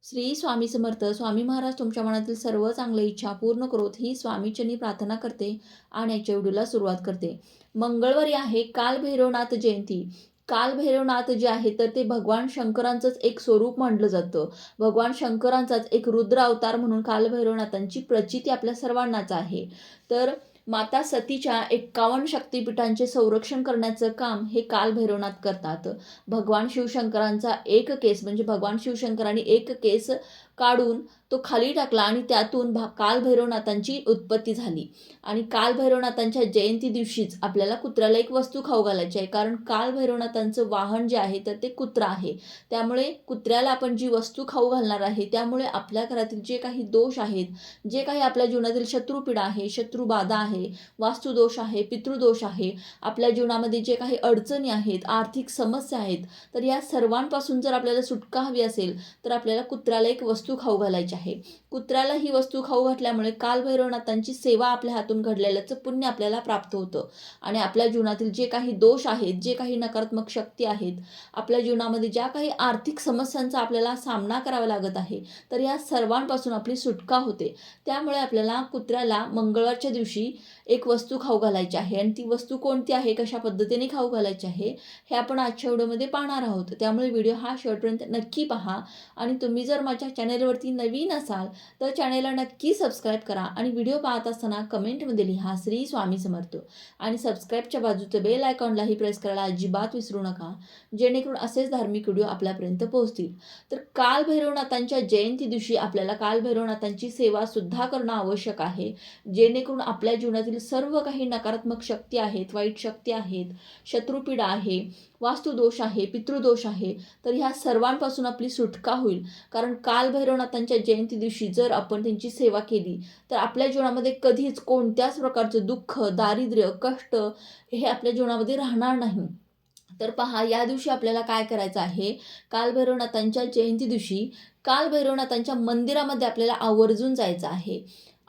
श्री स्वामी समर्थ. स्वामी महाराज तुमच्या मनातील सर्व चांगल्या इच्छा पूर्ण करोत ही स्वामीचरणी प्रार्थना करते आणि याच्या व्हिडिओला सुरुवात करते. मंगळवारी आहे कालभैरवनाथ जयंती. कालभैरवनाथ जे आहे तर ते भगवान शंकरांचंच एक स्वरूप मानलं जातं. भगवान शंकरांचाच एक रुद्र अवतार म्हणून कालभैरवनाथांची प्रचिती आपल्या सर्वांनाच आहे. तर माता सतीच्या 51 शक्तिपीठांचे संरक्षण करण्याचं काम हे कालभैरवनाथ करतात. भगवान शिवशंकरांचा एक केस म्हणजे भगवान शिवशंकरांनी एक केस काढून तो खाली टाकला आणि त्यातून कालभैरवनाथांची उत्पत्ती झाली. आणि कालभैरवनाथांच्या जयंती दिवशीच आपल्याला कुत्र्याला एक वस्तू खाऊ घालायची आहे, कारण कालभैरवनाथांचं वाहन जे आहे तर ते कुत्रा आहे. त्यामुळे कुत्र्याला आपण जी वस्तू खाऊ घालणार आहे त्यामुळे आपल्या घरातील जे काही दोष आहेत, जे काही आपल्या जीवनातील शत्रुपीडा आहे, शत्रुबाधा आहे, वास्तुदोष आहे, पितृदोष आहे, आपल्या जीवनामध्ये जे काही अडचणी आहेत, आर्थिक समस्या आहेत, तर या सर्वांपासून जर आपल्याला सुटका हवी असेल तर आपल्याला कुत्र्याला एक वस्तू खाऊ घालायची आहे. कुत्र्याला ही वस्तू खाऊ घातल्यामुळे कालभैरवनाथांची सेवा आपल्या हातून घडलेल्याचं पुण्य आपल्याला प्राप्त होतं आणि आपल्या जीवनातील जे काही दोष आहेत, जे काही नकारात्मक शक्ती आहेत, आपल्या जीवनामध्ये ज्या काही आर्थिक समस्यांचा आपल्याला सामना करावा लागत आहे, तर या सर्वांपासून आपली सुटका होते. त्यामुळे आपल्याला कुत्र्याला मंगळवारच्या दिवशी एक वस्तू खाऊ घालायची आहे आणि ती वस्तू कोणती आहे, कशा पद्धतीने खाऊ घालायची आहे, हे आपण आजच्या व्हिडिओमध्ये पाहणार आहोत. त्यामुळे व्हिडिओ हा शेवटपर्यंत नक्की पहा आणि तुम्ही जर माझ्या चॅनेलवरती नवीन असाल तर चॅनेलला नक्की सबस्क्राईब करा आणि व्हिडिओ पाहत असताना कमेंटमध्ये लिहा श्री स्वामी समर्थ आणि सबस्क्राईबच्या बाजूचं बेल आयकॉनलाही प्रेस करायला अजिबात विसरू नका, जेणेकरून असेच धार्मिक व्हिडिओ आपल्यापर्यंत पोहोचतील. तर कालभैरवनाथांच्या जयंती दिवशी आपल्याला कालभैरवनाथांची सेवा सुद्धा करणं आवश्यक आहे, जेणेकरून आपल्या जीवनातील सर्व काही नकारात्मक शक्ती आहेत, वाईट शक्ती आहेत, शत्रुपीडा आहे, वास्तुदोष आहे, पितृदोष आहे, तर ह्या सर्वांपासून आपली सुटका होईल. कारण कालभैरवनाथांच्या जयंती दिवशी जर आपण त्यांची सेवा केली तर आपल्या जीवनामध्ये कधीच कोणत्याच प्रकारचं दुःख, दारिद्र्य, कष्ट हे आपल्या जीवनामध्ये राहणार नाही. तर पहा, या दिवशी आपल्याला काय करायचं आहे, कालभैरवनाथांच्या जयंती दिवशी कालभैरवनाथांच्या मंदिरामध्ये आपल्याला आवर्जून जायचं आहे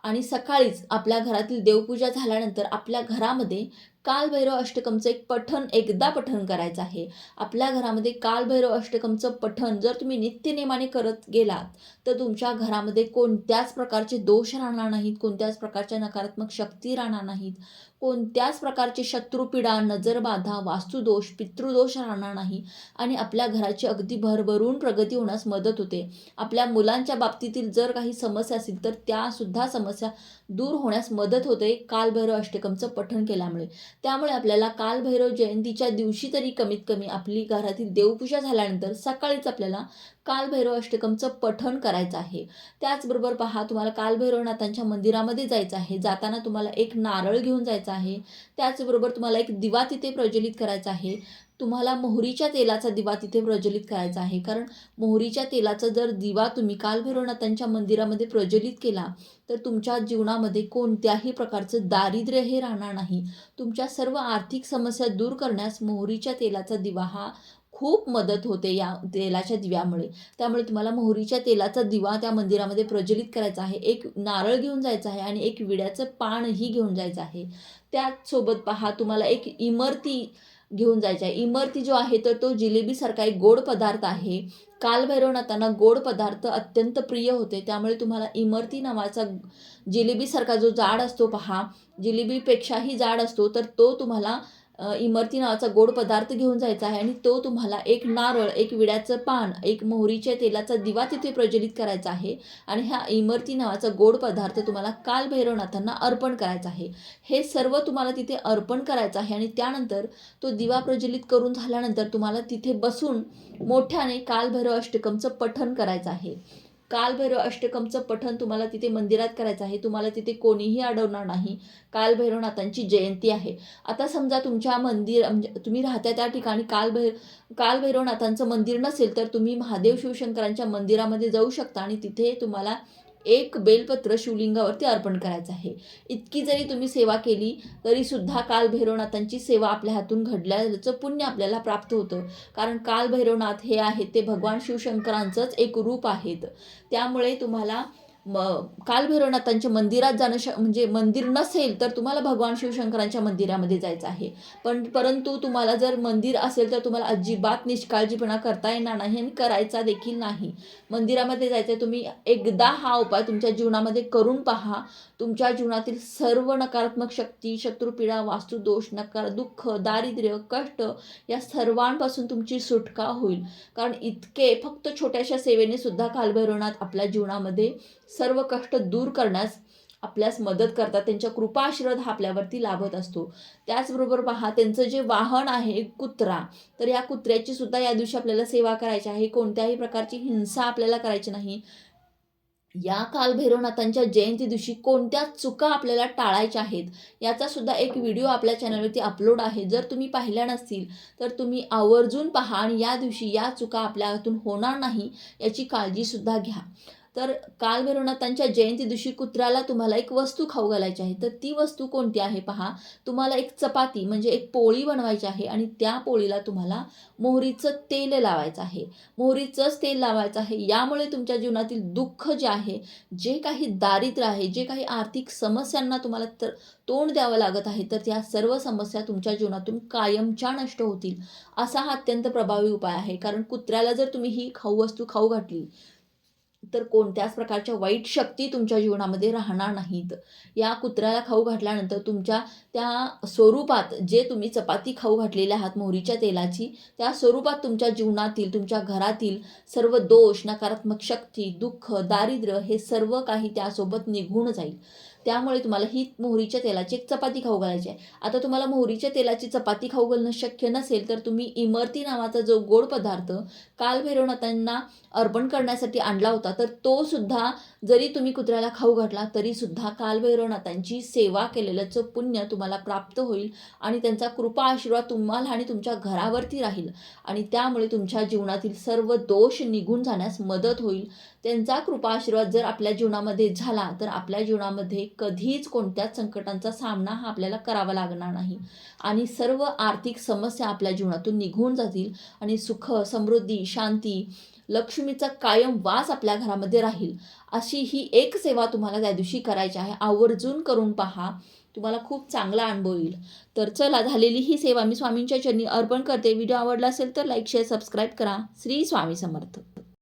आणि सकाळीच आपल्या घरातील देवपूजा झाल्यानंतर आपल्या घरामध्ये कालभैरव अष्टकमचं एक एकदा पठण करायचं आहे. आपल्या घरामध्ये कालभैरव अष्टकमचं पठण जर तुम्ही नित्यनेमाने करत गेलात तर तुमच्या घरामध्ये कोणत्याच प्रकारचे दोष राहणार नाहीत, कोणत्याच प्रकारच्या नकारात्मक शक्ती राहणार नाहीत, कोणत्याच प्रकारचे शत्रुपीडा, नजरबाधा, वास्तुदोष, पितृदोष राहणार नाही आणि आपल्या घराची अगदी भरभरून प्रगती होण्यास मदत होते. आपल्या मुलांच्या बाबतीतील जर काही समस्या असतील तर त्यासुद्धा समस्या दूर होण्यास मदत होते कालभैरव अष्टकमचं पठण केल्यामुळे. त्यामुळे आपल्याला कालभैरव जयंतीच्या दिवशी तरी कमीत कमी आपली घरातील देवपूजा झाल्यानंतर सकाळीच आपल्याला कालभैरव अष्टकमचं पठण करायचं आहे. त्याचबरोबर पहा, तुम्हाला कालभैरवनाथांच्या मंदिरामध्ये जायचं आहे. जाताना तुम्हाला एक नारळ घेऊन जायचा आहे. त्याचबरोबर तुम्हाला एक दिवा तिथे प्रज्वलित करायचा आहे. तुम्हाला मोहरीच्या तेलाचा दिवा तिथे प्रज्वलित करायचा आहे. कारण मोहरीच्या तेलाचा जर दिवा तुम्ही कालभैरवनाथांच्या मंदिरामध्ये प्रज्वलित केला तर तुमच्या जीवनामध्ये कोणत्याही प्रकारचं दारिद्र्य हे राहणार नाही. तुमच्या सर्व आर्थिक समस्या दूर करण्यास मोहरीच्या तेलाचा दिवा हा खूप मदत होते या तेलाच्या दिव्यामुळे. त्यामुळे तुम्हाला मोहरीच्या तेलाचा दिवा त्या मंदिरामध्ये प्रज्वलित करायचा आहे. एक नारळ घेऊन जायचं आहे आणि एक विड्याचं पानही घेऊन जायचं आहे. त्याचसोबत पहा, तुम्हाला एक इमरती घेऊन जायचं आहे. इमरती जो आहे तर तो जिलेबीसारखा एक गोड पदार्थ आहे. कालभैरवनाथांना गोड पदार्थ अत्यंत प्रिय होते. त्यामुळे तुम्हाला इमरती नावाचा जिलेबीसारखा जो जाड असतो पहा, जिलेबीपेक्षाही जाड असतो, तर तो तुम्हाला इमरती नावाचा गोड पदार्थ घेऊन जायचा आहे आणि तो तुम्हाला एक नारळ, एक विड्याचं पान, एक मोहरीच्या तेलाचा दिवा तिथे प्रज्वलित करायचा आहे आणि हा इमरती नावाचा गोड पदार्थ तुम्हाला कालभैरवनाथांना अर्पण करायचा आहे. हे सर्व तुम्हाला तिथे अर्पण करायचं आहे आणि त्यानंतर तो दिवा प्रज्वलित करून झाल्यानंतर तुम्हाला तिथे बसून मोठ्याने कालभैरव अष्टकमचं पठण करायचं आहे. कालभैरव अष्टकमचं पठण तुम्हाला तिथे मंदिरात करायचं आहे. तुम्हाला तिथे कोणीही अडवणार नाही. कालभैरवनाथांची जयंती आहे. आता समजा तुमच्या म्हणजे तुम्ही राहत्या त्या ठिकाणी कालभैरवनाथांचं मंदिर नसेल तर तुम्ही महादेव शिवशंकरांच्या मंदिरामध्ये जाऊ शकता आणि तिथे तुम्हाला एक बेलपत्र शिवलिंगावरती अर्पण करायचं आहे. इतकी जरी तुम्ही सेवा केली तरीसुद्धा कालभैरवनाथांची सेवा आपल्या हातून घडल्याचं पुण्य आपल्याला प्राप्त होतं. कारण कालभैरवनाथ हे आहेत ते भगवान शिवशंकरांचंच एक रूप आहेत. त्यामुळे तुम्हाला कालभैरवनाथांच्या मंदिरात जाणं म्हणजे मंदिर नसेल तर तुम्हाला भगवान शिवशंकरांच्या मंदिरामध्ये जायचं आहे. परंतु तुम्हाला जर मंदिर असेल तर तुम्हाला अजिबात निष्काळजीपणा करता येणार नाही आणि करायचा देखील नाही. मंदिरामध्ये जायचं तुम्ही एकदा हा उपाय तुमच्या जीवनामध्ये करून पहा. तुमच्या जीवनातील सर्व नकारात्मक शक्ती, शत्रुपीडा, वास्तुदोष, दुःख, दारिद्र्य, कष्ट या सर्वांपासून तुमची सुटका होईल. कारण इतके फक्त छोट्याशा सेवेने सुद्धा कालभैरवनाथ आपल्या जीवनामध्ये सर्व कष्ट दूर करण्यास आपल्यास मदत करतात. त्यांच्या कृपा आशीर्वाद हा आपल्यावरती लाभत असतो. त्याचबरोबर पहा त्यांचं जे वाहन आहे कुत्रा, तर या कुत्र्याची सुद्धा या दिवशी आपल्याला सेवा करायची आहे. कोणत्याही प्रकारची हिंसा आपल्याला करायची नाही. या कालभैरवनाथांच्या जयंती दिवशी कोणत्या चुका आपल्याला टाळायच्या आहेत याचा सुद्धा एक व्हिडिओ आपल्या चॅनलवरती अपलोड आहे. जर तुम्ही पाहिल्या नसतील तर तुम्ही आवर्जून पहा आणि या दिवशी या चुका आपल्या हातून होणार नाही याची काळजीसुद्धा घ्या. तर कालभैरवनाथांच्या जयंती दिवशी कुत्र्याला तुम्हाला एक वस्तू खाऊ घालायची आहे. तर ती वस्तू कोणती आहे पहा. तुम्हाला एक चपाती म्हणजे एक पोळी बनवायची आहे आणि त्या पोळीला तुम्हाला मोहरीचं तेल लावायचं आहे. मोहरीचंच तेल लावायचं आहे. यामुळे तुमच्या जीवनातील दुःख जे आहे, जे काही दारिद्र्य आहे, जे काही आर्थिक समस्यांना तुम्हाला तोंड द्यावं लागत आहे, तर त्या सर्व समस्या तुमच्या जीवनातून कायमच्या नष्ट होतील. असा हा अत्यंत प्रभावी उपाय आहे. कारण कुत्र्याला जर तुम्ही ही वस्तू खाऊ घातली तर कोणत्याच प्रकारच्या वाईट शक्ती तुमच्या जीवनामध्ये राहणार नाहीत. या कुत्र्याला खाऊ घातल्यानंतर तुमच्या त्या स्वरूपात जे तुम्ही चपाती खाऊ घातलेले आहात मोहरीच्या तेलाची, त्या स्वरूपात तुमच्या जीवनातील, तुमच्या घरातील सर्व दोष, नकारात्मक शक्ती, दुःख, दारिद्र्य हे सर्व काही त्यासोबत निघून जाईल. त्यामुळे तुम्हाला ही मोहरीच्या तेलाची एक चपाती खाऊ घालायची आहे. आता तुम्हाला मोहरीच्या तेलाची चपाती खाऊ घालणं शक्य नसेल तर तुम्ही इमरती नावाचा जो गोड पदार्थ कालभैरवनाथांना अर्पण करण्यासाठी आणला होता, तर तो सुद्धा जरी तुम्ही कुत्र्याला खाऊ घातला तरीसुद्धा कालभैरवनाथांची सेवा केलेल्याचं पुण्य तुम्हाला प्राप्त होईल आणि त्यांचा कृपा आशीर्वाद तुम्हाला आणि तुमच्या घरावरती राहील आणि त्यामुळे तुमच्या जीवनातील सर्व दोष निघून जाण्यास मदत होईल. त्यांचा कृपा आशीर्वाद जर आपल्या जीवनामध्ये झाला तर आपल्या जीवनामध्ये कधीच कोणत्याच संकटांचा सामना हा आपल्याला करावा लागणार नाही आणि सर्व आर्थिक समस्या आपल्या जीवनातून निघून जातील आणि सुख, समृद्धी, शांती, लक्ष्मीचा कायम वास आपल्या घरामध्ये राहील. अशी ही एक सेवा तुम्हाला त्या दिवशी करायची आहे. आवर्जून करून पहा. तुम्हाला खूप चांगला अनुभव येईल. तर चला, झालेली ही सेवा मी स्वामींच्या चरणी अर्पण करते. व्हिडिओ आवडला असेल तर लाईक, शेअर, सबस्क्राईब करा. श्री स्वामी समर्थ.